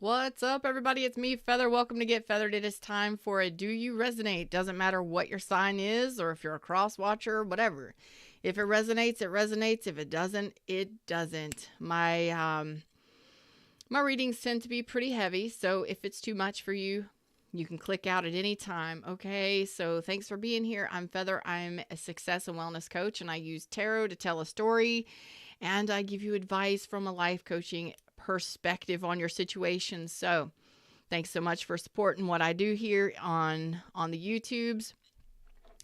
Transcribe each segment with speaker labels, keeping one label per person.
Speaker 1: What's up, everybody? It's me, Feather. Welcome to Get Feathered. It is time for a Do You Resonate? Doesn't matter what your sign is or if you're a cross watcher, whatever. If it resonates, it resonates. If it doesn't, it doesn't. My readings tend to be pretty heavy, so if it's too much for you, you can click out at any time. Okay, so thanks for being here. I'm Feather. I'm a success and wellness coach, and I use tarot to tell a story, and I give you advice from a life coaching perspective on your situation. So thanks so much for supporting what I do here on the YouTubes.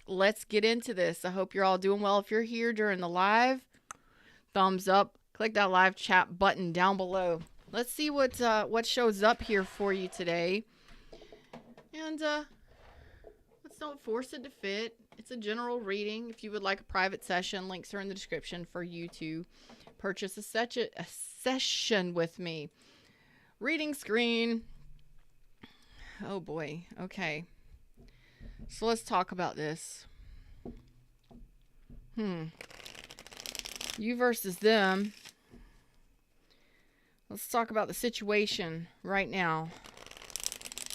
Speaker 1: Let's get into this. I hope you're all doing well. If you're here during the live, thumbs up, click that live chat button down below. Let's see what shows up here for you today. And let's don't force it to fit. It's a general reading. If you would like a private session, links are in the description for you to purchase a session with me. Reading screen. Oh boy. Okay. So let's talk about this. You versus them. Let's talk about the situation right now.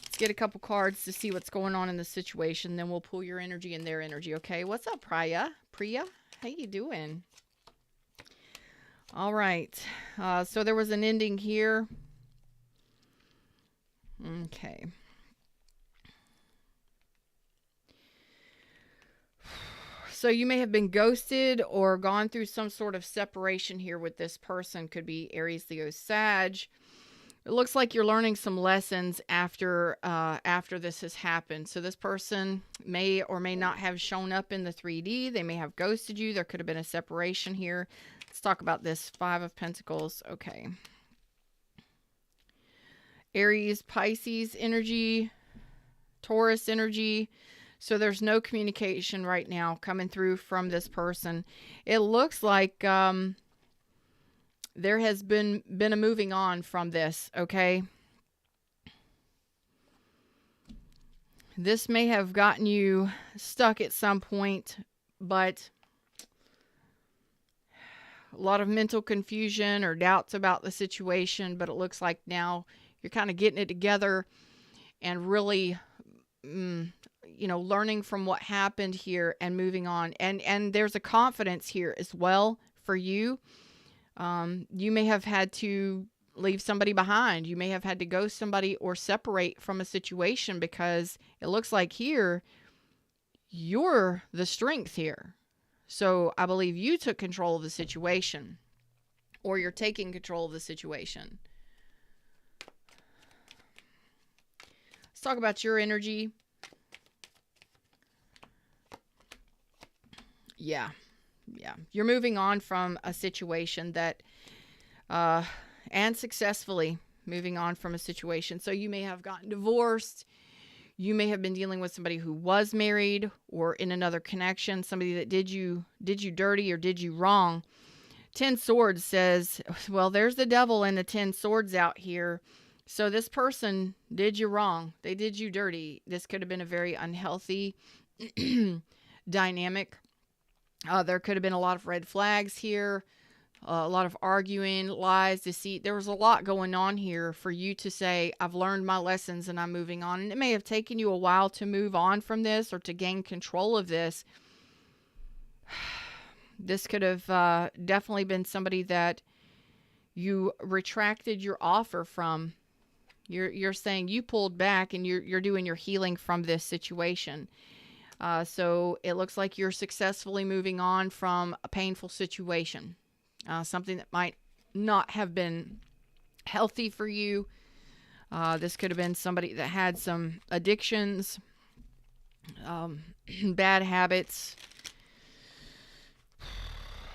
Speaker 1: Let's get a couple cards to see what's going on in the situation. Then we'll pull your energy and their energy. Okay. What's up, Priya? How you doing? All right. So there was an ending here. Okay. So you may have been ghosted or gone through some sort of separation here with this person. Could be Aries, Leo, Sag. It looks like you're learning some lessons after this has happened. So this person may or may not have shown up in the 3D. They may have ghosted you. There could have been a separation here. Let's talk about this. 5 of Pentacles. Okay. Aries, Pisces energy, Taurus energy. So there's no communication right now coming through from this person. It looks like there has been a moving on from this, okay? This may have gotten you stuck at some point, but a lot of mental confusion or doubts about the situation, but it looks like now you're kind of getting it together and really, learning from what happened here and moving on. And there's a confidence here as well for you. You may have had to leave somebody behind. You may have had to ghost somebody or separate from a situation because it looks like here you're the strength here. So I believe you took control of the situation, or you're taking control of the situation. Let's talk about your energy. Yeah. You're moving on from a situation that, and successfully moving on from a situation. So you may have gotten divorced. You may have been dealing with somebody who was married or in another connection, somebody that did you dirty or did you wrong. 10 Swords says, well, there's the devil and the 10 Swords out here. So this person did you wrong. They did you dirty. This could have been a very unhealthy dynamic. There could have been a lot of red flags here, a lot of arguing, lies, deceit. There was a lot going on here for you to say, I've learned my lessons and I'm moving on. And it may have taken you a while to move on from this or to gain control of this. This could have definitely been somebody that you retracted your offer from. You're saying you pulled back and you're doing your healing from this situation. So it looks like you're successfully moving on from a painful situation. Something that might not have been healthy for you. This could have been somebody that had some addictions, bad habits.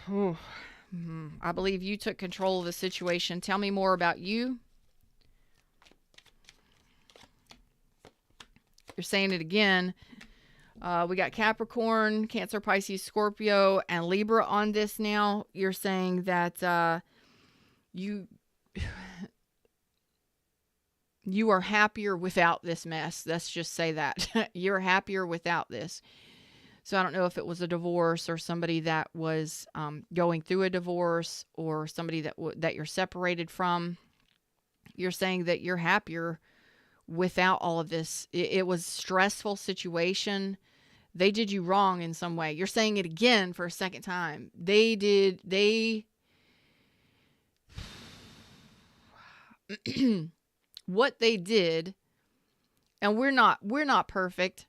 Speaker 1: I believe you took control of the situation. Tell me more about you. You're saying it again. We got Capricorn, Cancer, Pisces, Scorpio, and Libra on this now. You're saying that you are happier without this mess. Let's just say that. You're happier without this. So I don't know if it was a divorce or somebody that was going through a divorce or somebody that you're separated from. you're saying that you're happier without all of this. It was a stressful situation. They did you wrong in some way. You're saying it again for a second time. What they did, and we're not perfect.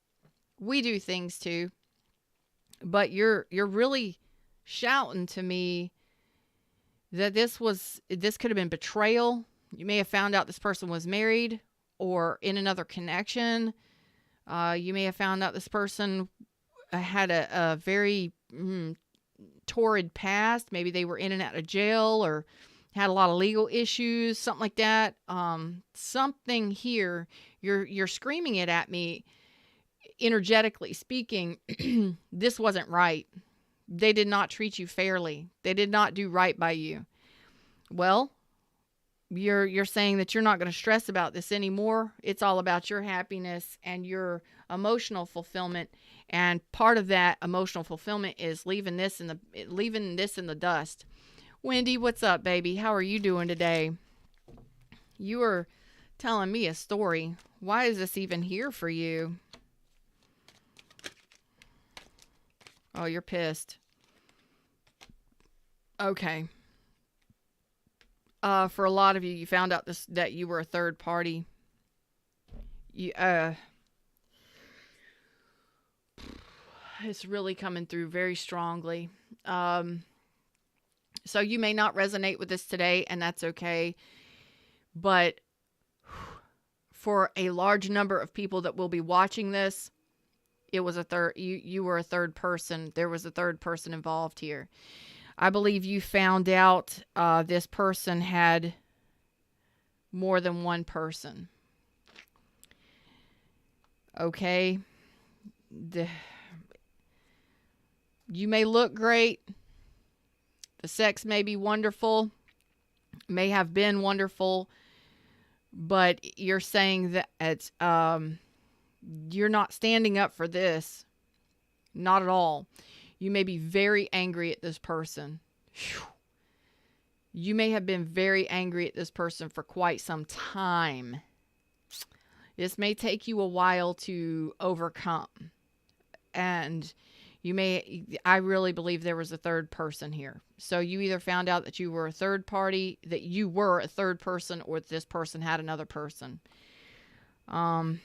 Speaker 1: We do things too. But you're really shouting to me that this could have been betrayal. You may have found out this person was married or in another connection. You may have found out this person had a very torrid past. Maybe they were in and out of jail or had a lot of legal issues, something like that. Something here, you're screaming it at me, energetically speaking. This wasn't right. They did not treat you fairly. They did not do right by you. Well, you're saying that you're not going to stress about this anymore. It's all about your happiness and your emotional fulfillment. And part of that emotional fulfillment is leaving this in the dust. Wendy, what's up, baby? How are you doing today? You were telling me a story. Why is this even here for you? Oh, you're pissed. Okay. For a lot of you, you found out that you were a third party. It's really coming through very strongly. So you may not resonate with this today, and that's okay. But for a large number of people that will be watching this, it was you were a third person. There was a third person involved here. I believe you found out this person had more than one person. Okay. You may look great. The sex may be wonderful, may have been wonderful, but you're saying that it's, you're not standing up for this. Not at all. You may be very angry at this person. Whew. You may have been very angry at this person for quite some time. This may take you a while to overcome. And I really believe there was a third person here. So you either found out that you were a third party, that you were a third person, or that this person had another person. And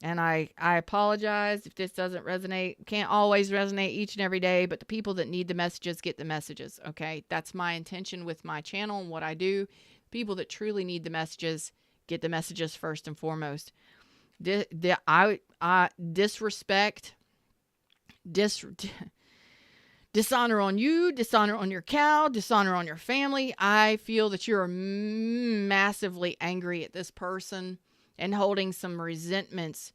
Speaker 1: I apologize if this doesn't resonate. Can't always resonate each and every day, but the people that need the messages get the messages, okay? That's my intention with my channel and what I do. People that truly need the messages get the messages first and foremost. Disrespect, dishonor on you, dishonor on your cow, dishonor on your family. I feel that you're massively angry at this person and holding some resentments.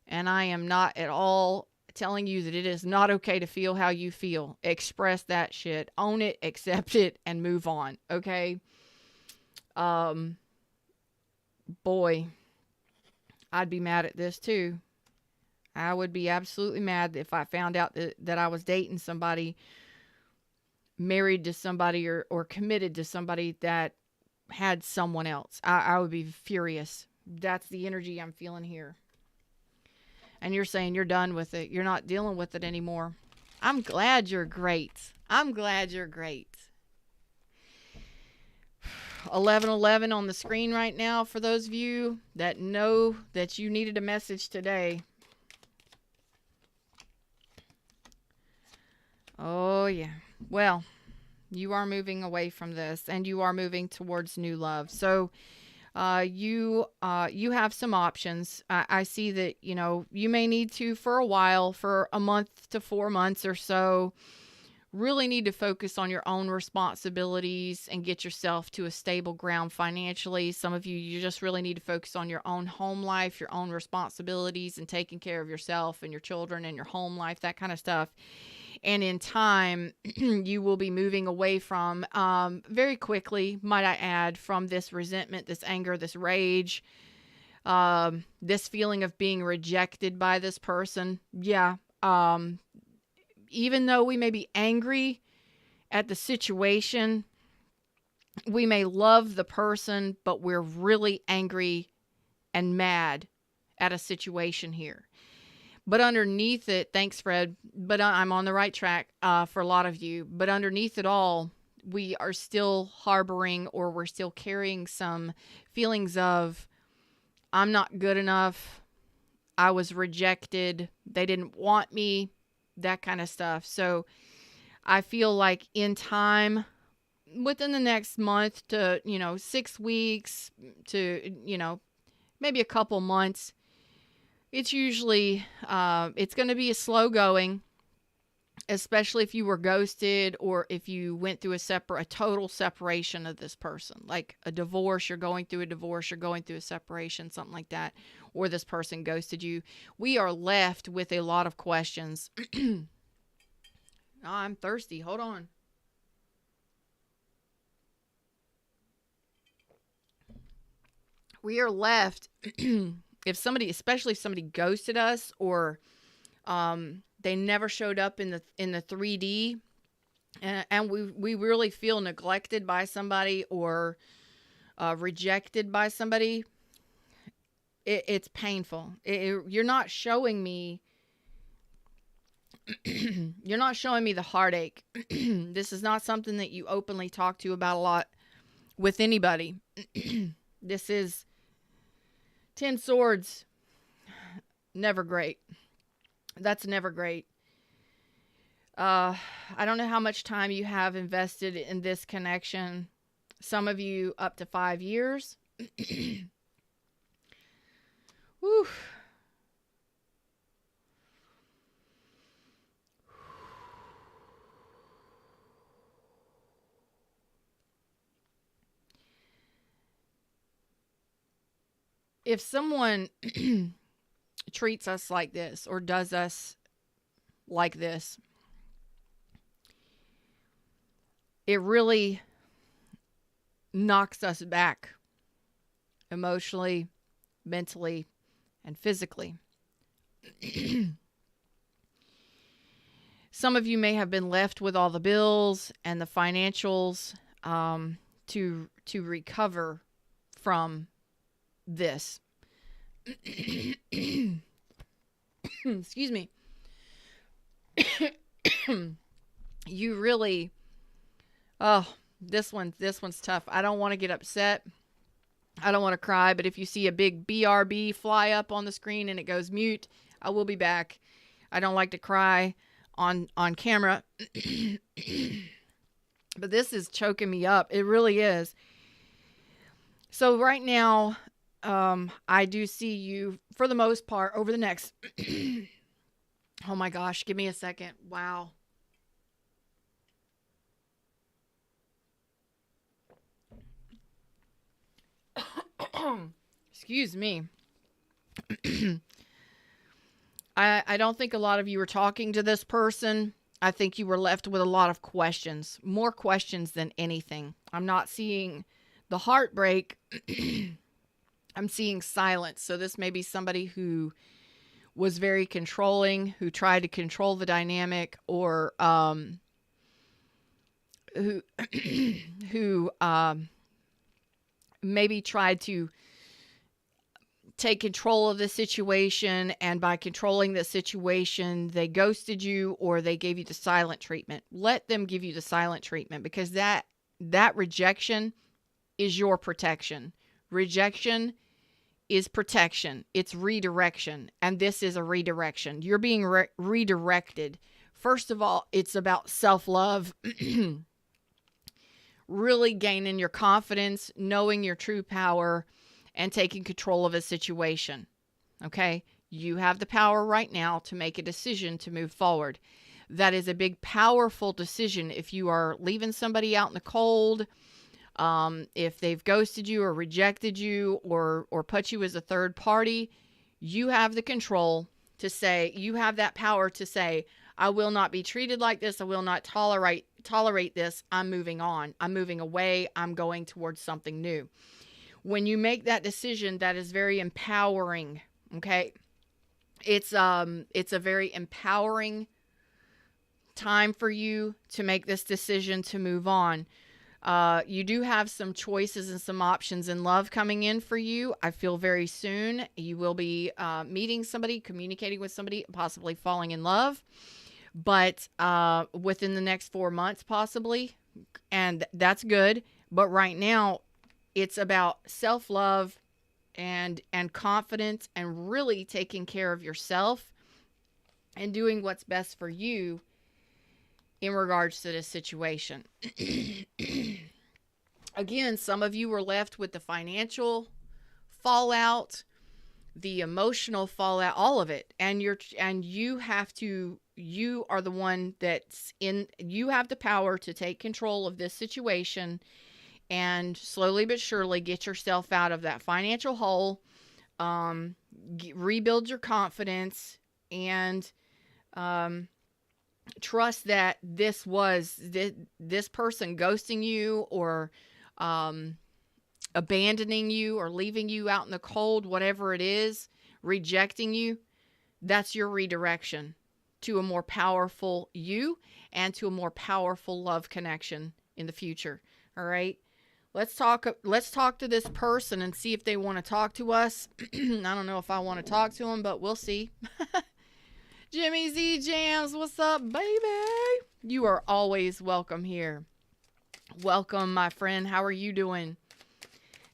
Speaker 1: And I am not at all telling you that it is not okay to feel how you feel. Express that shit. Own it, accept it, and move on. Okay? Boy, I'd be mad at this too. I would be absolutely mad if I found out that I was dating somebody, married to somebody, or committed to somebody that had someone else. I would be furious. That's the energy I'm feeling here. And you're saying you're done with it. You're not dealing with it anymore. I'm glad you're great. I'm glad you're great. 1111 on the screen right now for those of you that know that you needed a message today. Oh, yeah. Well, you are moving away from this, and you are moving towards new love. So you have some options. I see that, you may need to, for a while, for a month to 4 months or so, really need to focus on your own responsibilities and get yourself to a stable ground financially. Some of you just really need to focus on your own home life, your own responsibilities, and taking care of yourself and your children and your home life, that kind of stuff. And in time, you will be moving away from, very quickly, might I add, from this resentment, this anger, this rage, this feeling of being rejected by this person. Yeah. Even though we may be angry at the situation, We may love the person, but we're really angry and mad at a situation here. But underneath it, thanks, Fred, but I'm on the right track for a lot of you. But underneath it all, we are still harboring, or we're still carrying some feelings of, I'm not good enough. I was rejected. They didn't want me, that kind of stuff. So I feel like in time, within the next month to, 6 weeks to, maybe a couple months, it's usually, it's going to be a slow going, especially if you were ghosted or if you went through a total separation of this person, like a divorce, you're going through a separation, something like that, or this person ghosted you. We are left with a lot of questions. Oh, I'm thirsty. Hold on. We are left if somebody, especially if somebody ghosted us, or they never showed up in the 3D, and we really feel neglected by somebody, or rejected by somebody, it's painful. You're not showing me you're not showing me the heartache. This is not something that you openly talk to about a lot with anybody. This is 10 swords. Never great. That's never great. I don't know how much time you have invested in this connection. Some of you up to 5 years. Whew. If someone treats us like this or does us like this, it really knocks us back emotionally, mentally, and physically. Some of you may have been left with all the bills and the financials to recover from this. Excuse me. You really, this one's tough. I don't want to get upset. I don't want to cry, but if you see a big BRB fly up on the screen and it goes mute, I will be back. I don't like to cry on camera. But this is choking me up. It really is. So right now, I do see you, for the most part, over the next... Oh my gosh, give me a second. Wow. Excuse me. I don't think a lot of you were talking to this person. I think you were left with a lot of questions. More questions than anything. I'm not seeing the heartbreak. I'm seeing silence. So this may be somebody who was very controlling, who tried to control the dynamic, or who maybe tried to take control of the situation, and by controlling the situation, they ghosted you or they gave you the silent treatment. Let them give you the silent treatment, because that rejection is your protection. Rejection is protection. It's redirection. And this is a redirection. You're being redirected. First of all, it's about self-love. Really gaining your confidence, knowing your true power, and taking control of a situation. Okay? You have the power right now to make a decision to move forward. That is a big, powerful decision. If you are leaving somebody out in the cold, if they've ghosted you or rejected you or put you as a third party, you have the control to say, you have that power to say, I will not be treated like this. I will not tolerate this. I'm moving on. I'm moving away. I'm going towards something new. When you make that decision, that is very empowering. Okay. It's a very empowering time for you to make this decision to move on. You do have some choices and some options in love coming in for you. I feel very soon you will be meeting somebody, communicating with somebody, possibly falling in love, but within the next 4 months possibly, and that's good. But right now, it's about self-love and confidence and really taking care of yourself and doing what's best for you in regards to this situation. Again, some of you were left with the financial fallout, the emotional fallout, all of it. And you are the one you have the power to take control of this situation and slowly but surely get yourself out of that financial hole, rebuild your confidence, and trust that this person ghosting you or abandoning you or leaving you out in the cold, whatever it is, rejecting you, that's your redirection to a more powerful you and to a more powerful love connection in the future. All right. Let's talk to this person and see if they want to talk to us. I don't know if I want to talk to them, but we'll see. Jimmy Z Jams, what's up, baby? You are always welcome here. Welcome, my friend. How are you doing?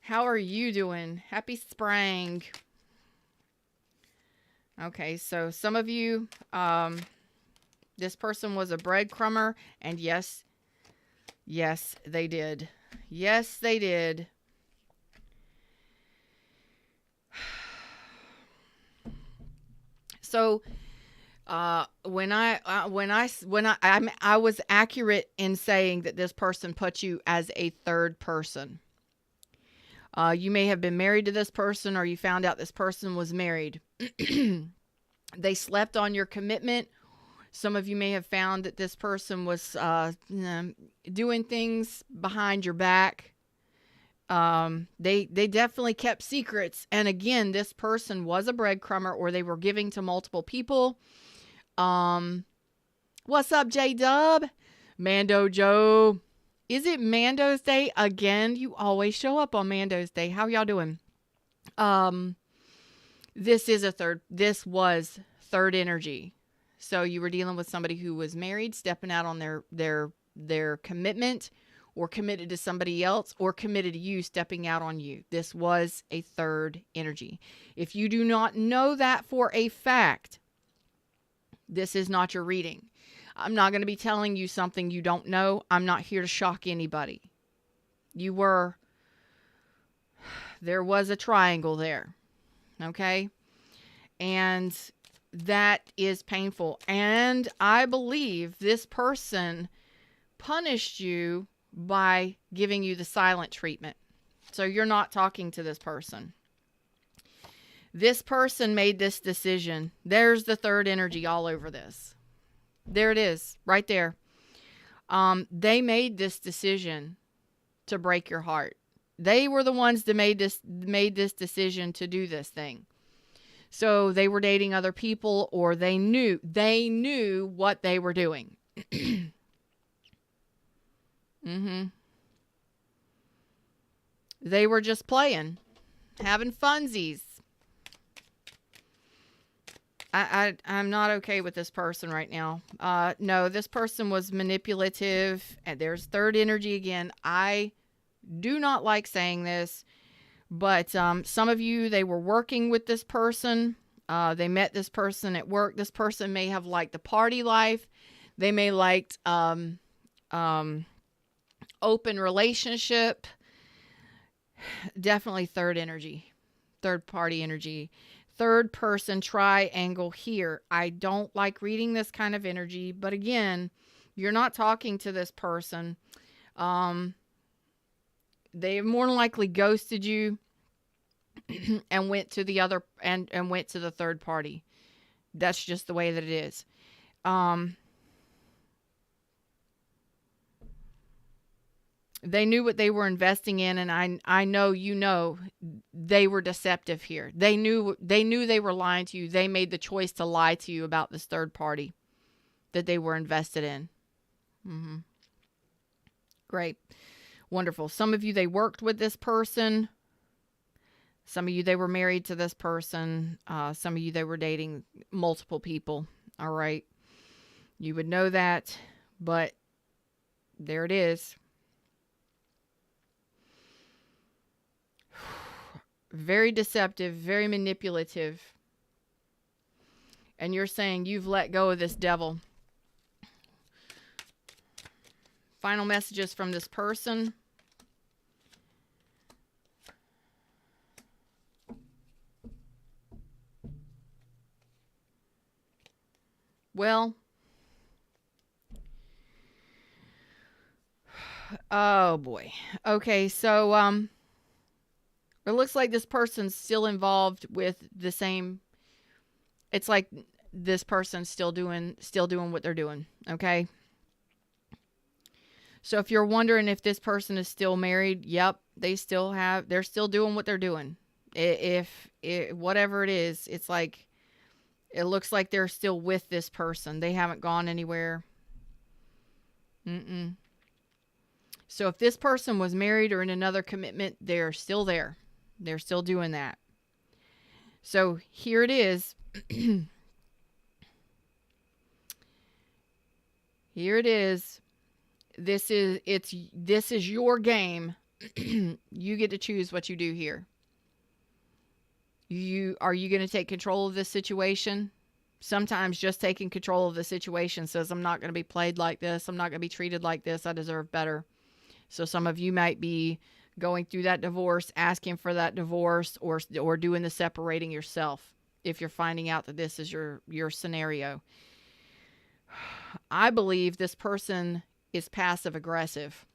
Speaker 1: How are you doing? Happy spring. Okay, so some of you, this person was a breadcrumber, and yes, they did. Yes, they did. So, I was accurate in saying that this person put you as a third person. You may have been married to this person, or you found out this person was married. They slept on your commitment. Some of you may have found that this person was doing things behind your back. They definitely kept secrets. And again, this person was a breadcrumber, or they were giving to multiple people. What's up, J-Dub? Mando Joe. Is it Mando's Day again? You always show up on Mando's Day. How y'all doing? This was third energy. So you were dealing with somebody who was married, stepping out on their commitment, or committed to somebody else, or committed to you, stepping out on you. This was a third energy. If you do not know that for a fact, this is not your reading. I'm not going to be telling you something you don't know. I'm not here to shock anybody. There was a triangle there. Okay? And that is painful. And I believe this person punished you by giving you the silent treatment. So you're not talking to this person. This person made this decision. There's the third energy all over this. There it is, right there. They made this decision to break your heart. They were the ones that made this decision to do this thing. So they were dating other people, or they knew what they were doing. They were just playing, having funsies. I'm not okay with this person right now. No, this person was manipulative, and there's third energy again. I do not like saying this, but some of you, they were working with this person. They met this person at work. This person may have liked the party life. They may liked open relationship. Definitely third energy, third party energy. Third person triangle here. I don't like reading this kind of energy, but again, you're not talking to this person. They more than likely ghosted you and went to the other and went to the third party. That's just the way that it is. They knew what they were investing in, and I know they were deceptive here. They knew they were lying to you. They made the choice to lie to you about this third party that they were invested in. Great. Wonderful. Some of you, they worked with this person. Some of you, they were married to this person. Some of you, they were dating multiple people. All right. You would know that, but there it is. Very deceptive, very manipulative. And you're saying you've let go of this devil. Final messages from this person. Well, oh boy. Okay, so it looks like this person's still involved with the same. It's like this person's still doing what they're doing, okay? So if you're wondering if this person is still married, yep, they're still doing what they're doing. Whatever it is, it's like, it looks like they're still with this person. They haven't gone anywhere. So if this person was married or in another commitment, they're still there. They're still doing that. So here it is. Here it is. This is your game. You get to choose what you do here. Are you going to take control of this situation? Sometimes just taking control of the situation says, I'm not going to be played like this. I'm not going to be treated like this. I deserve better. So some of you might be going through that divorce, asking for that divorce, or doing the separating yourself if you're finding out that this is your scenario. I believe this person is passive aggressive.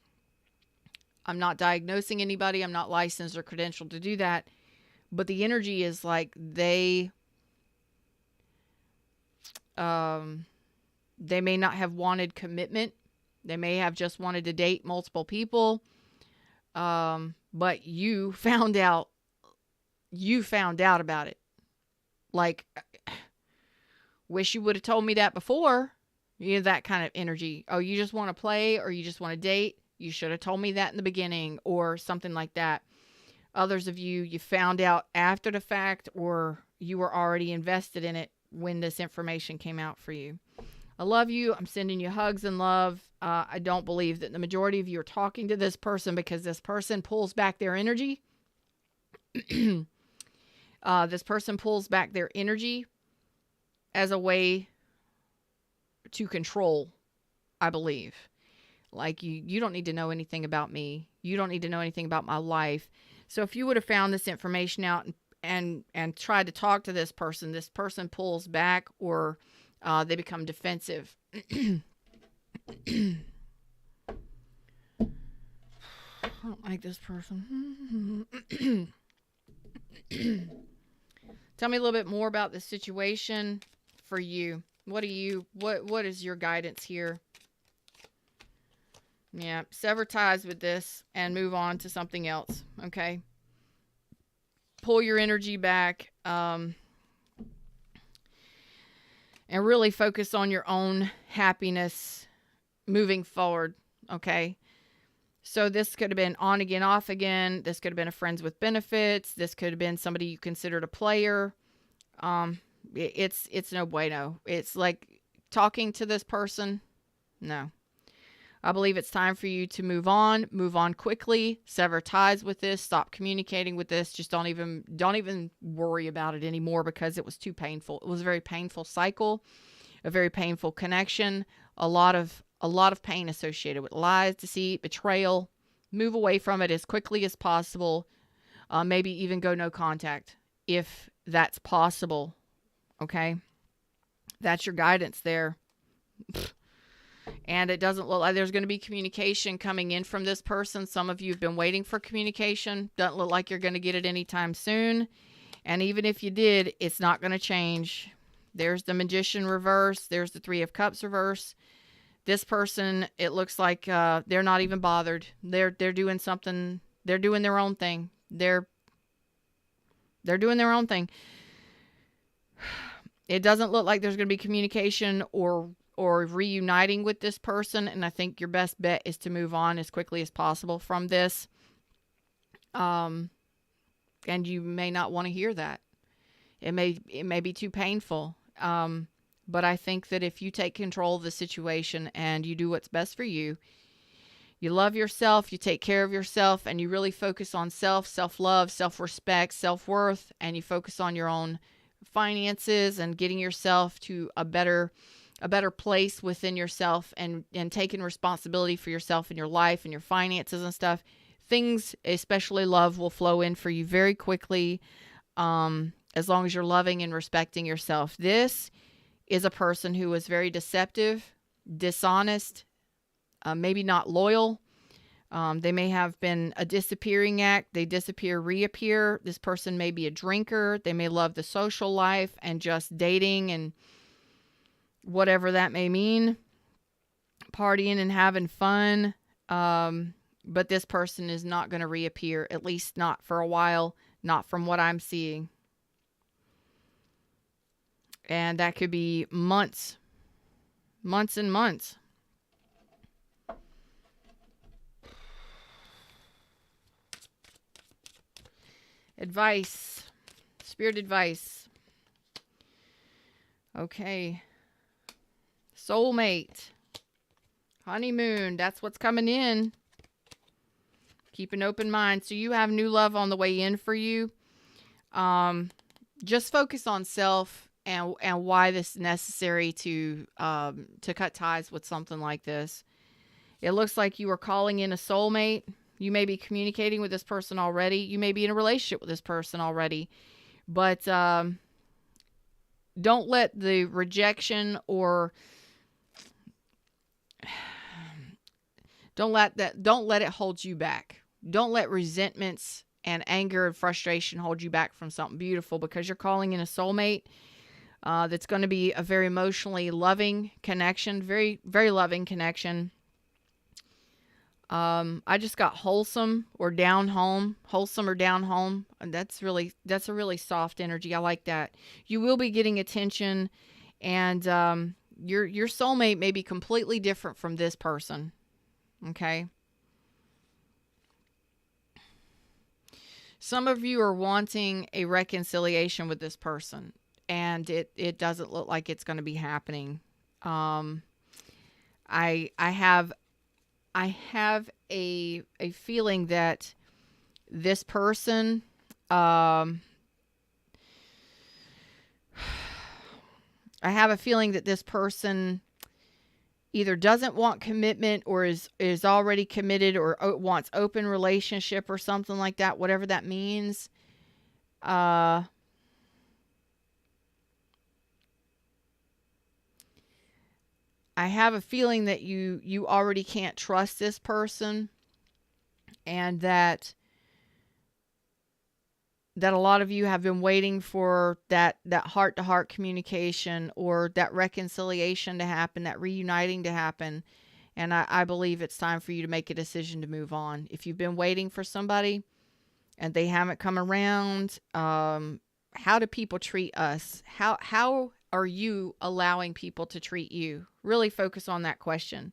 Speaker 1: I'm not diagnosing anybody. I'm not licensed or credentialed to do that. But the energy is like they may not have wanted commitment. They may have just wanted to date multiple people. But you found out about it. Like, wish you would have told me that before. You know, that kind of energy. Oh, you just want to play, or you just want to date? You should have told me that in the beginning, or something like that. Others of you found out after the fact, or you were already invested in it when this information came out for you. I love you. I'm sending you hugs and love. I don't believe that the majority of you are talking to this person because this person pulls back their energy. This person pulls back their energy as a way to control, I believe. Like, you don't need to know anything about me. You don't need to know anything about my life. So if you would have found this information out and tried to talk to this person pulls back, or they become defensive. I don't like this person. Tell me a little bit more about the situation for you. What is your guidance here? Yeah, sever ties with this and move on to something else, okay? Pull your energy back, and really focus on your own happiness moving forward, okay? So this could have been on again, off again. This could have been a friends with benefits. This could have been somebody you considered a player. It's no bueno. It's like talking to this person. No. I believe it's time for you to move on quickly, sever ties with this, stop communicating with this. Just don't even worry about it anymore, because it was too painful. It was a very painful cycle, a very painful connection, a lot of pain associated with lies, deceit, betrayal. Move away from it as quickly as possible. Maybe even go no contact if that's possible. Okay? That's your guidance there. And it doesn't look like there's going to be communication coming in from this person. Some of you have been waiting for communication. Doesn't look like you're going to get it anytime soon. And even if you did, it's not going to change. There's the Magician reverse. There's the Three of Cups reverse. This person, it looks like they're not even bothered. They're doing something. They're doing their own thing. They're doing their own thing. It doesn't look like there's going to be communication or or reuniting with this person. And I think your best bet is to move on as quickly as possible from this. And you may not want to hear that. It may be too painful. But I think that if you take control of the situation and you do what's best for you, you love yourself, you take care of yourself, and you really focus on self-love, self-respect, self-worth, and you focus on your own finances and getting yourself to a better place within yourself, and taking responsibility for yourself and your life and your finances and stuff, things, especially love, will flow in for you very quickly, as long as you're loving and respecting yourself. This is a person who is very deceptive, dishonest, maybe not loyal. They may have been a disappearing act. They disappear, reappear. This person may be a drinker. They may love the social life and just dating and whatever that may mean, partying and having fun. But this person is not going to reappear, at least not for a while, not from what I'm seeing. And that could be months and months. Advice. Spirit advice. Okay. Soulmate. Honeymoon. That's what's coming in. Keep an open mind. So you have new love on the way in for you. Just focus on self and why this is necessary to cut ties with something like this. It looks like you are calling in a soulmate. You may be communicating with this person already. You may be in a relationship with this person already. But don't let the rejection or don't let it hold you back. Don't let resentments and anger and frustration hold you back from something beautiful, because you're calling in a soulmate that's going to be a very emotionally loving connection, very, very loving connection. I just got wholesome or down home, and that's a really soft energy. I like that. You will be getting attention, and your soulmate may be completely different from this person. Okay. Some of you are wanting a reconciliation with this person, and it doesn't look like it's going to be happening. I have a feeling that this person, I have a feeling that this person either doesn't want commitment or is already committed, or wants open relationship or something like that, whatever that means. I have a feeling that you already can't trust this person, and that a lot of you have been waiting for that heart-to-heart communication, or that reconciliation to happen, that reuniting to happen. And I believe it's time for you to make a decision to move on. If you've been waiting for somebody and they haven't come around, how do people treat us? How are you allowing people to treat you? Really focus on that question.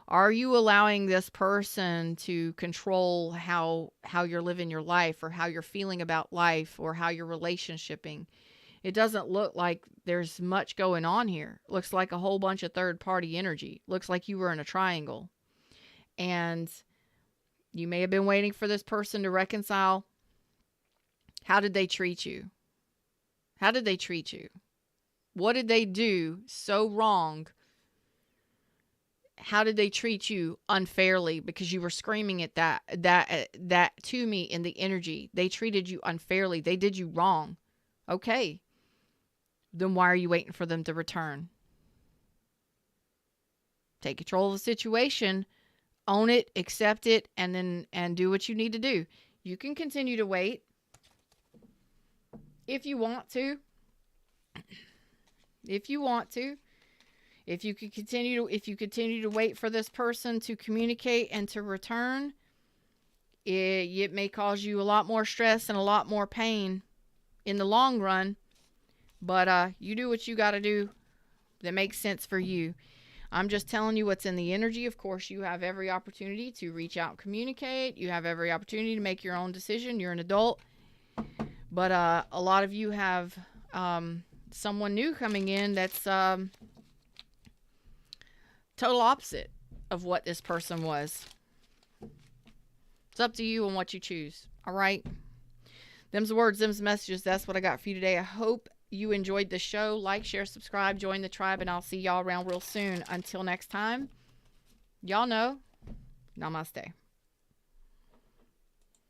Speaker 1: Are you allowing this person to control how you're living your life, or how you're feeling about life, or how you're relationshiping? It doesn't look like there's much going on here. It looks like a whole bunch of third-party energy. Looks like you were in a triangle. And you may have been waiting for this person to reconcile. How did they treat you? How did they treat you? What did they do so wrong? How did they treat you unfairly? Because you were screaming at that to me in the energy. They treated you unfairly. They did you wrong. Okay. Then why are you waiting for them to return? Take control of the situation, own it, accept it, and do what you need to do. You can continue to wait if you want to. If you want to. If you continue to wait for this person to communicate and to return, it may cause you a lot more stress and a lot more pain in the long run. But you do what you got to do that makes sense for you. I'm just telling you what's in the energy. Of course, you have every opportunity to reach out and communicate. You have every opportunity to make your own decision. You're an adult. But a lot of you have someone new coming in that's total opposite of what this person was. It's up to you on what you choose. All right? Them's the words, them's the messages. That's what I got for you today. I hope you enjoyed the show. Like, share, subscribe, join the tribe, and I'll see y'all around real soon. Until next time, y'all know, namaste.